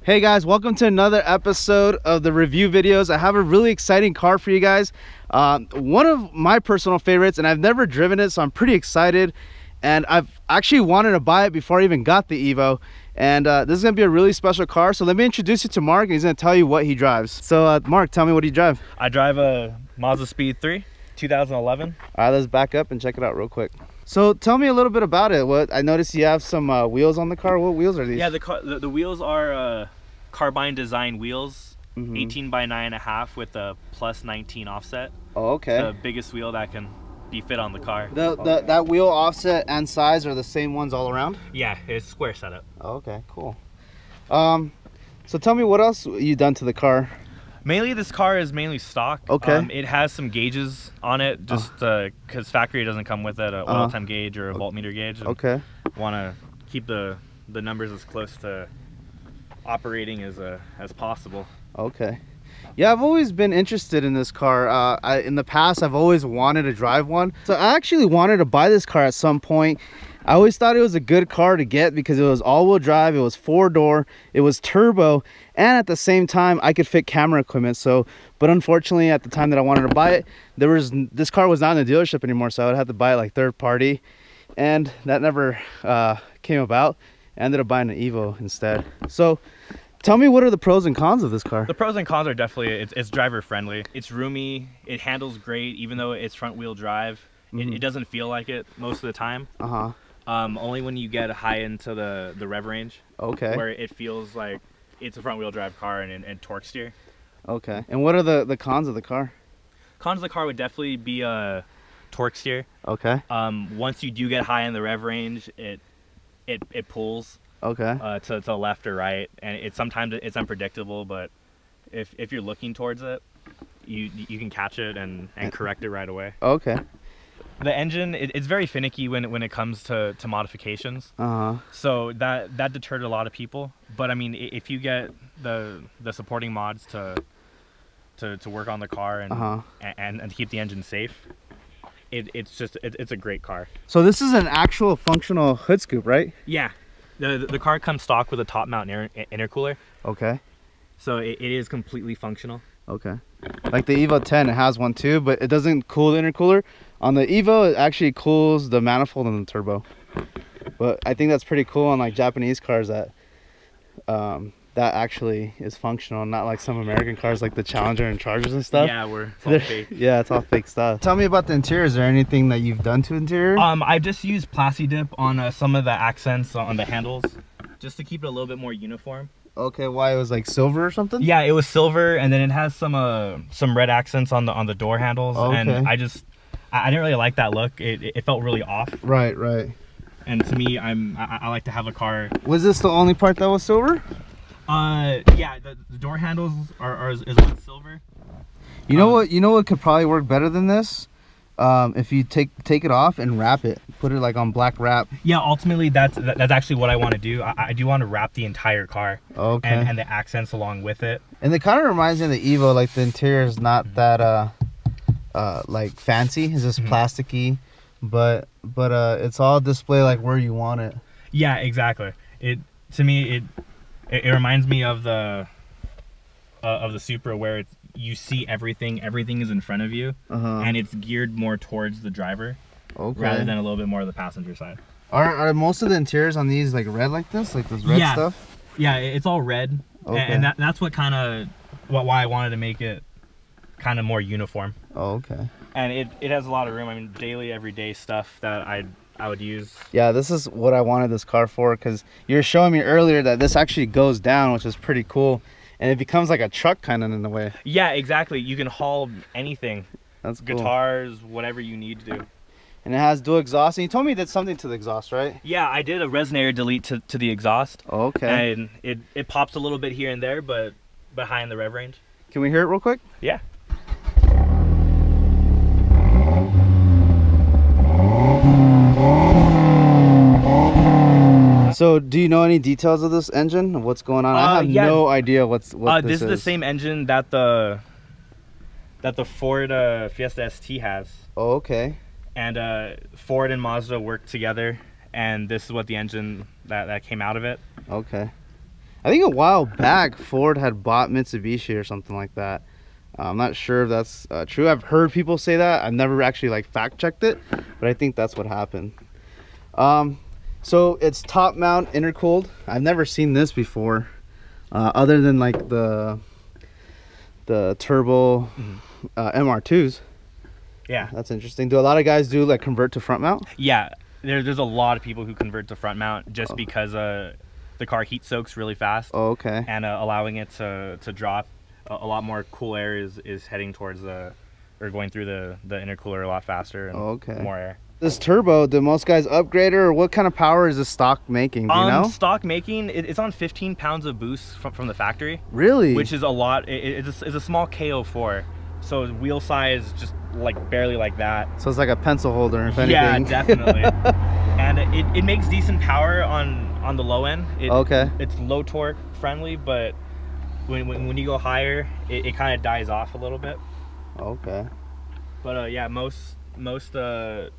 Hey guys, welcome to another episode of the review videos. I have a really exciting car for you guys. One of my personal favorites, and I've never driven it, so I'm pretty excited. And I've actually wanted to buy it before I even got the Evo. And this is gonna be a really special car. So let me introduce you to Mark, and he's gonna tell you what he drives. So Mark, tell me, what do you drive? I drive a Mazda Speed3 2011. All right, let's back up and check it out real quick. So tell me a little bit about it. I noticed you have some wheels on the car. What wheels are these? Yeah, the wheels are carbine design wheels, 18 by 9.5 with a plus 19 offset. Oh, okay. The biggest wheel that can be fit on the car. That wheel offset and size are the same ones all around? Yeah, it's square setup. Oh, okay, cool. So tell me, what else you done to the car? Mainly, this car is mainly stock. Okay. It has some gauges on it, just because factory doesn't come with it, a oil time gauge or a voltmeter gauge. Okay. Want to keep the numbers as close to operating as possible. Okay. Yeah, I've always been interested in this car. In the past, I've always wanted to drive one. So I actually wanted to buy this car at some point. I always thought it was a good car to get because it was all-wheel drive, it was 4-door, it was turbo, and at the same time I could fit camera equipment. But unfortunately, at the time that I wanted to buy it, this car was not in the dealership anymore, so I would have to buy it like third party, and that never came about. I ended up buying an Evo instead. So tell me, what are the pros and cons of this car? The pros and cons are definitely it's driver friendly. It's roomy. It handles great, even though it's front wheel drive. It doesn't feel like it most of the time. Only when you get high into the rev range. Okay. Where it feels like it's a front wheel drive car and torque steer. Okay. And what are the cons of the car? Cons of the car would definitely be a torque steer. Okay. Once you do get high in the rev range, it pulls. Okay. To the left or right, and sometimes it's unpredictable, but if you're looking towards it, you can catch it and correct it right away. Okay. The engine, it's very finicky when it comes to modifications. So that deterred a lot of people. But I mean, if you get the supporting mods to work on the car and keep the engine safe, it's a great car. So this is an actual functional hood scoop, right? Yeah. The car comes stock with a top mount intercooler. Okay. So it is completely functional. Okay. Like the Evo 10, it has one too, but it doesn't cool the intercooler. On the Evo, it actually cools the manifold and the turbo. But I think that's pretty cool on like Japanese cars that actually is functional, not like some American cars like the Challenger and Chargers and stuff. Yeah, it's all fake. Yeah, it's all fake stuff. Tell me about the interior. Is there anything that you've done to interior? I've just used Plasti Dip on some of the accents on the handles, just to keep it a little bit more uniform. Okay, why? It was like silver or something? Yeah, it was silver, and then it has some red accents on the door handles. Okay. And I didn't really like that look. It felt really off. Right. And to me, I like to have a car. Was this the only part that was silver? Yeah, the door handles is silver. You know what could probably work better than this? If you take it off and wrap it, put it like on black wrap. Yeah, ultimately that's actually what I want to do. I do want to wrap the entire car. Okay. And the accents along with it. And it kind of reminds me of the Evo. Like the interior is not that like fancy. It's just plasticky, but it's all display like where you want it. Yeah, exactly. To me it reminds me of the Supra, where you see everything is in front of you, and it's geared more towards the driver, rather than a little bit more of the passenger side. Are most of the interiors on these like red like this, like this red stuff? Yeah, it's all red. Okay. And that's what why I wanted to make it kind of more uniform. Oh, okay. And it has a lot of room. I mean, daily, everyday stuff that I would use. Yeah, this is what I wanted this car for, because you were showing me earlier that this actually goes down, which is pretty cool. And it becomes like a truck kind of in a way. Yeah, exactly. You can haul anything. That's cool. Guitars, whatever you need to do. And it has dual exhaust. And you told me you did something to the exhaust, right? Yeah, I did a resonator delete to the exhaust. Oh, okay. And it pops a little bit here and there, but high in the rev range. Can we hear it real quick? Yeah. So, do you know any details of this engine? What's going on? I have no idea what this is. The same engine that the Ford Fiesta ST has. Oh, okay. And Ford and Mazda worked together, and this is what the engine that came out of it. Okay. I think a while back Ford had bought Mitsubishi or something like that. I'm not sure if that's true. I've heard people say that. I've never actually like fact checked it, but I think that's what happened. So it's top mount intercooled. I've never seen this before, other than like the turbo MR2s. Yeah, that's interesting. Do a lot of guys do like convert to front mount? Yeah, there's a lot of people who convert to front mount just because the car heat soaks really fast. Oh, okay. And allowing it to drop a lot more cool air is heading towards or going through the intercooler a lot faster and more air. This turbo, do most guys upgrade it, or what kind of power is the stock making? Do you know? Stock making, it's on 15 pounds of boost from the factory. Really? Which is a lot. It's a small KO4, so wheel size just like barely like that. So it's like a pencil holder, if anything. Yeah, definitely. And it makes decent power on the low end. It's low torque friendly, but when you go higher, it kind of dies off a little bit. Okay. But yeah, most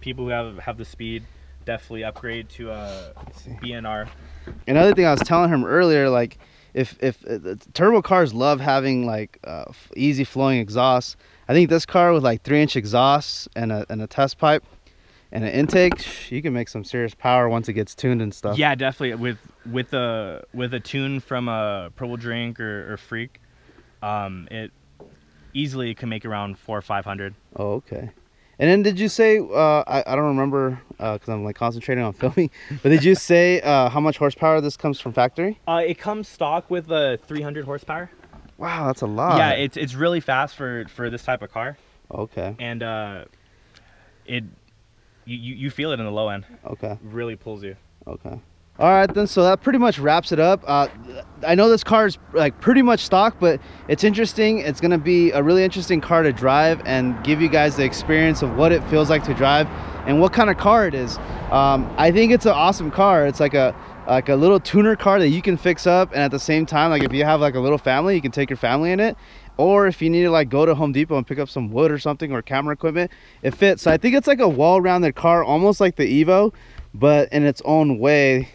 people who have the Speed definitely upgrade to BNR. Another thing I was telling him earlier, like if turbo cars love having like easy flowing exhaust, I think this car with like 3-inch exhausts and a test pipe and an intake, you can make some serious power once it gets tuned and stuff. Yeah, definitely. With a tune from a Purple Drink or Freak, it easily can make around 400 or 500. Oh, okay. And then did you say, I don't remember because I'm like concentrating on filming, but did you say how much horsepower this comes from factory? It comes stock with 300 horsepower. Wow, that's a lot. Yeah, it's really fast for this type of car. Okay. And you feel it in the low end. Okay. It really pulls you. Okay. All right then, so that pretty much wraps it up. I know this car is like pretty much stock, but it's interesting. It's gonna be a really interesting car to drive and give you guys the experience of what it feels like to drive and what kind of car it is. I think it's an awesome car. It's like a little tuner car that you can fix up, and at the same time, like if you have like a little family, you can take your family in it. Or if you need to like go to Home Depot and pick up some wood or something, or camera equipment, it fits. So I think it's like a well-rounded car, almost like the Evo, but in its own way,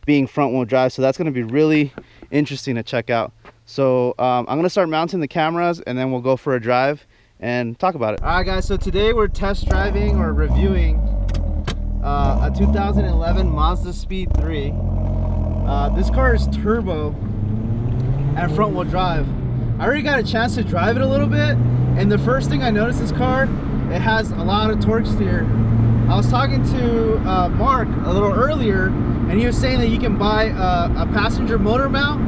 being front wheel drive. So that's going to be really interesting to check out. So I'm going to start mounting the cameras, and then we'll go for a drive and talk about it. All right guys, so today we're test driving or reviewing a 2011 Mazda Speed 3. This car is turbo and front wheel drive. I already got a chance to drive it a little bit, and the first thing I noticed this car, it has a lot of torque steer. I was talking to Mark a little earlier, and he was saying that you can buy a passenger motor mount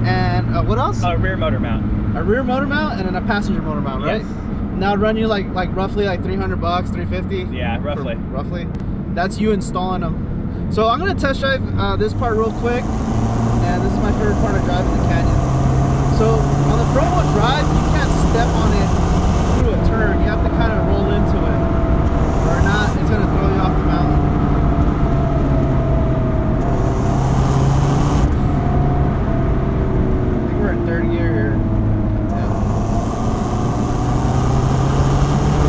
and what else? A rear motor mount. A rear motor mount and then a passenger motor mount, right? Yes. And that would run you like roughly like 300 bucks, 350. Yeah, roughly. Roughly. That's you installing them. So I'm gonna test drive this part real quick, and this is my favorite part of driving the Canyon. So on the front wheel drive, you can't step on it through a turn. You have to kind of roll into it, or not, it's gonna throw you off the mountain. I think we're in third gear here. Yeah.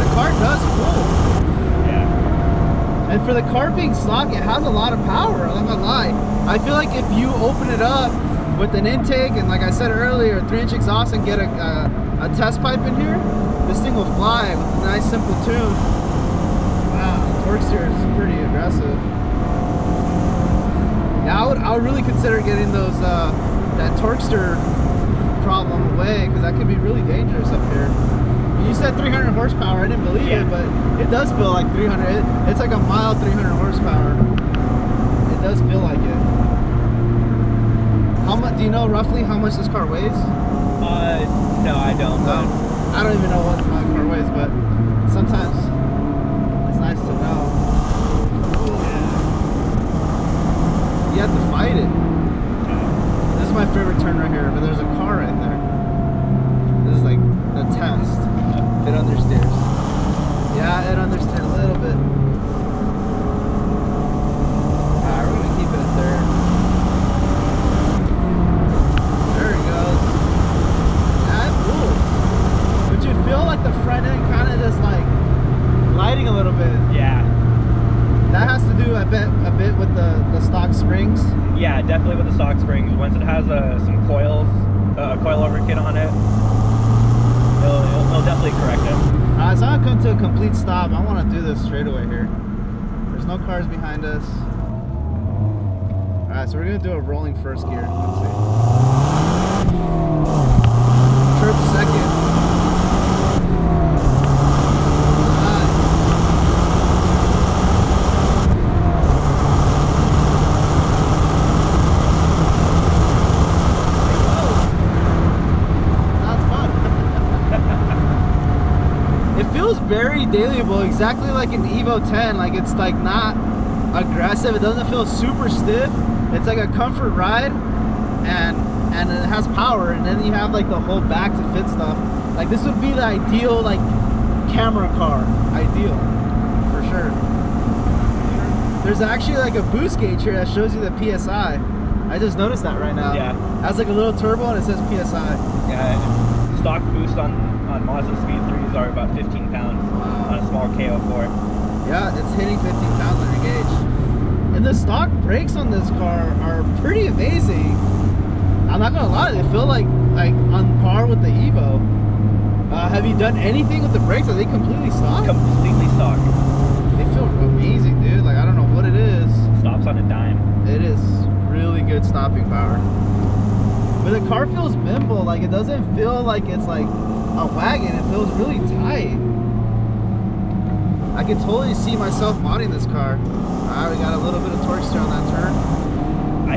The car does pull. Yeah. And for the car being stock, it has a lot of power. I'm not gonna lie. I feel like if you open it up with an intake and, like I said earlier, a 3-inch exhaust and get a test pipe in here, this thing will fly with a nice simple tune. Wow, the torque steer is pretty aggressive. Yeah, I would really consider getting those that torque steer problem away, because that could be really dangerous up here. You said 300 horsepower. I didn't believe it, but it does feel like 300. It's like a mild 300 horsepower. It does feel like it. How much? Do you know roughly how much this car weighs? No, I don't. I don't even know what my car weighs, but sometimes it's nice to know. You have to fight it. This is my favorite turn right here, but there's a car right there. This is like the test. It understeers. Yeah, it understeered a little bit. Alright, we're gonna keep it at third. There it goes. Yeah, it pulls. But you feel like the front end kind of just like gliding a little bit. Yeah. That has to do, I bet, a bit with the stock springs. Yeah, Yeah, definitely with the stock springs. Once it has some coils, a coilover kit on it, it'll definitely correct it. Alright, so I'm gonna come to a complete stop. I want to do this straight away here. There's no cars behind us. Alright, so we're gonna do a rolling first gear. Let's see. Trip second. Very dailyable, exactly like an Evo 10. Like, it's like not aggressive, it doesn't feel super stiff, it's like a comfort ride, and it has power, and then you have like the whole back to fit stuff. Like, this would be the ideal like camera car, ideal for sure. There's actually like a boost gauge here that shows you the PSI. I just noticed that right now. Yeah, it has like a little turbo and it says PSI. Yeah, stock boost on Mazda Speed3s are about 15 pounds on a small KO4. Yeah, it's hitting 15 pounds on your gauge. And the stock brakes on this car are pretty amazing. I'm not gonna lie, they feel like on par with the Evo. Have you done anything with the brakes? Are they completely stock? Completely stock. They feel amazing, dude. Like, I don't know what it is. Stops on a dime. It is really good stopping power. But the car feels nimble. Like, it doesn't feel like it's like a wagon. It feels really tight. I can totally see myself modding this car. Alright, we got a little bit of torque steer on that turn.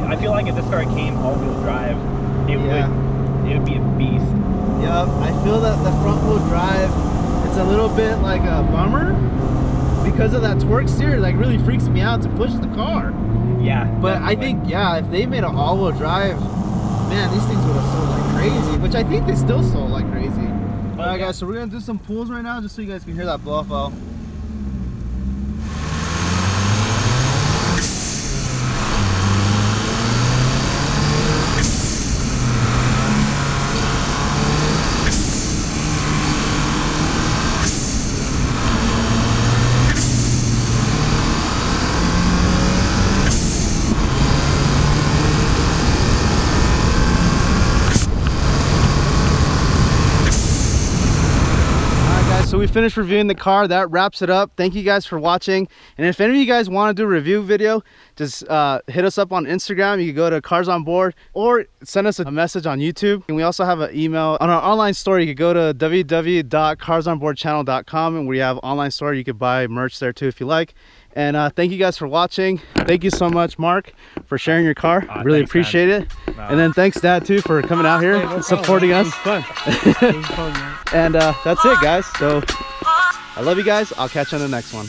I feel like if this car came all-wheel drive, it would be a beast. Yep, I feel that the front-wheel drive, it's a little bit like a bummer because of that torque steer. It like really freaks me out to push the car. Yeah, but definitely. I think, yeah, if they made an all-wheel drive, man, these things would have sold like crazy, which I think they still sold like crazy. Alright guys, so we're gonna do some pulls right now just so you guys can hear that blow off valve. So we finished reviewing the car. That wraps it up. Thank you guys for watching. And if any of you guys want to do a review video, just hit us up on Instagram. You can go to Cars on Board or send us a message on YouTube. And we also have an email on our online store. You could go to www.carsonboardchannel.com, and we have an online store. You could buy merch there too if you like. And thank you guys for watching. Thank you so much, Mark, for sharing your car. Really appreciate it. And then thanks, Dad, too, for coming out here and supporting us. It was fun. It was fun, man. And that's it, guys. So I love you guys. I'll catch you on the next one.